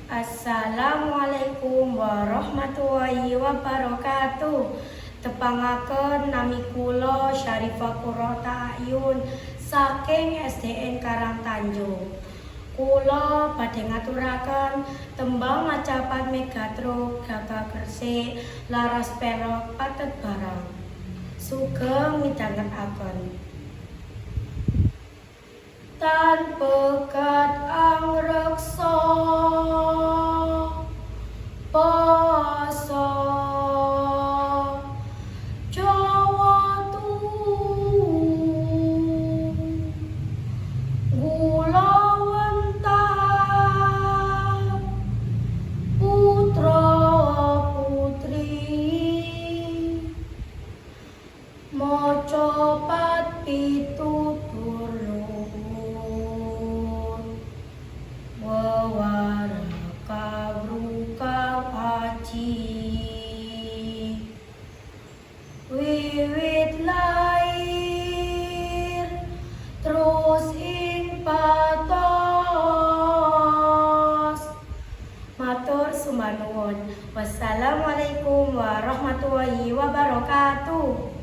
Assalamualaikum warahmatullahi wabarakatuh. Tepangaken nami kula Syarifah Qurrata Ayun saking SDN Karangtanjung. Kula badhe ngaturaken tembang macapat Megatro Gagah Gresik laras perok patet barang. Sugeng midhangetaken. Tan pekat angreksa poso Jawa gula wentah putra putri maca pat pitutur wiwit lair terus ing patos. Matur sumba nuwun. Wassalamualaikum warahmatullahi wabarakatuh.